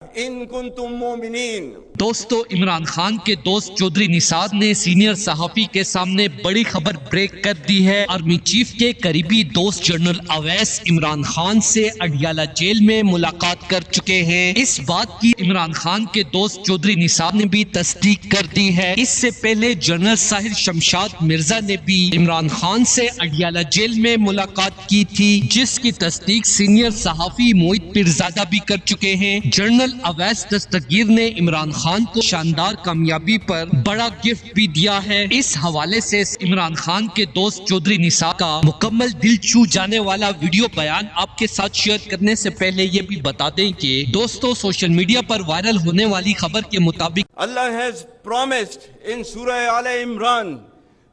ان کنتم مومنین۔ دوستو، عمران خان کے دوست چودھری نثار نے سینئر صحافی کے سامنے بڑی خبر بریک کر دی ہے۔ آرمی چیف کے قریبی دوست جنرل اویس عمران خان سے اڈیالہ جیل میں ملاقات کر چکے ہیں۔ اس بات کی عمران خان کے دوست چودھری نثار نے بھی تصدیق کر دی ہے۔ اس سے پہلے جنرل ساحر شمشاد مرزا نے بھی عمران خان سے اڈیالہ جیل میں ملاقات کی تھی، جس کی تصدیق سینئر صحافی موہت پیرزادہ بھی کر چکے ہیں۔ جنرل اویس دستگیر نے عمران خان کو شاندار کامیابی پر بڑا گفٹ بھی دیا ہے۔ اس حوالے سے عمران خان کے دوست چودھری نثار کا مکمل دل چھو جانے والا ویڈیو بیان آپ کے ساتھ شیئر کرنے سے پہلے یہ بھی بتا دیں کہ دوستو، سوشل میڈیا پر وائرل ہونے والی خبر کے مطابق Allah has promised in Surah Al Imran,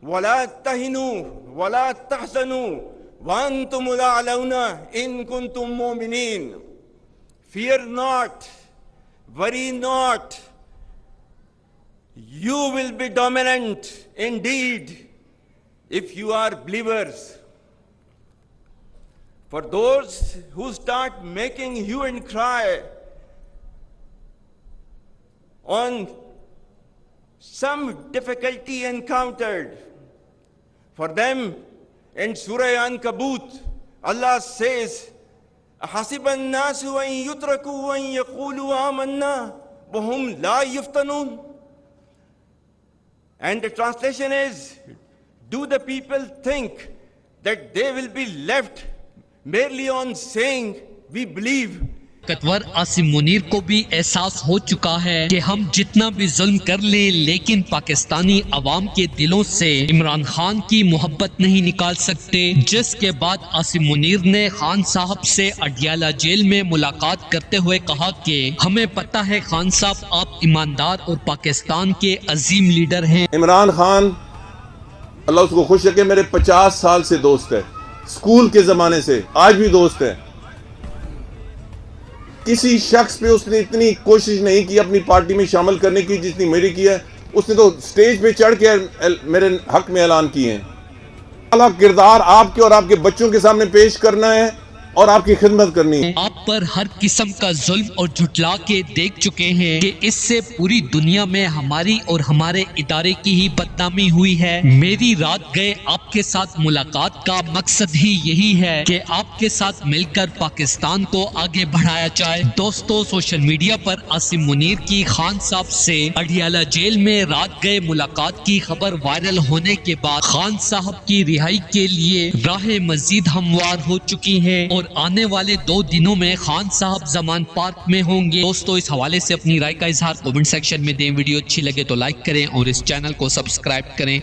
وَلَا تَهِنُوا وَلَا تَحْزَنُوا وَأَنْتُمُ الْأَعْلَوْنَ إِن كُنتُم مُؤْمِنِينَ۔ Fear not, worry not, you will be dominant indeed if you are believers. For those who start making hue and cry on some difficulty encountered, for them in Surah Ankabut, Allah says, حَسِبَ النَّاسُ أَن يُتْرَكُوا أَن يَقُولُوا آمَنَّا وَهُمْ لَا يُفْتَنُونَ. And the translation is, do the people think that they will be left merely on saying, we believe? طاقتور عاصم منیر کو بھی احساس ہو چکا ہے کہ ہم جتنا بھی ظلم کر لیں لیکن پاکستانی عوام کے دلوں سے عمران خان کی محبت نہیں نکال سکتے، جس کے بعد عاصم منیر نے خان صاحب سے اڈیالہ جیل میں ملاقات کرتے ہوئے کہا کہ ہمیں پتہ ہے خان صاحب آپ ایماندار اور پاکستان کے عظیم لیڈر ہیں۔ عمران خان اللہ اس کو خوش رکھے، میرے 50 سال سے دوست ہے، اسکول کے زمانے سے آج بھی دوست ہے۔ کسی شخص پہ اس نے اتنی کوشش نہیں کی اپنی پارٹی میں شامل کرنے کی جتنی میری کی ہے۔ اس نے تو سٹیج پہ چڑھ کے میرے حق میں اعلان کیے ہیں۔ اللہ کردار آپ کے اور آپ کے بچوں کے سامنے پیش کرنا ہے اور آپ کی خدمت کرنی ہے۔ آپ پر ہر قسم کا ظلم اور جھٹلا کے دیکھ چکے ہیں کہ اس سے پوری دنیا میں ہماری اور ہمارے ادارے کی ہی بدنامی ہوئی ہے۔ میری رات گئے آپ کے ساتھ ملاقات کا مقصد ہی یہی ہے کہ آپ کے ساتھ مل کر پاکستان کو آگے بڑھایا جائے۔ دوستو، سوشل میڈیا پر عاصم منیر کی خان صاحب سے اڈیالہ جیل میں رات گئے ملاقات کی خبر وائرل ہونے کے بعد خان صاحب کی رہائی کے لیے راہ مزید ہموار ہو چکی ہیں اور آنے والے 2 دنوں میں خان صاحب زمان پارک میں ہوں گے۔ دوستو، اس حوالے سے اپنی رائے کا اظہار کمنٹ سیکشن میں دیں۔ ویڈیو اچھی لگے تو لائک کریں اور اس چینل کو سبسکرائب کریں۔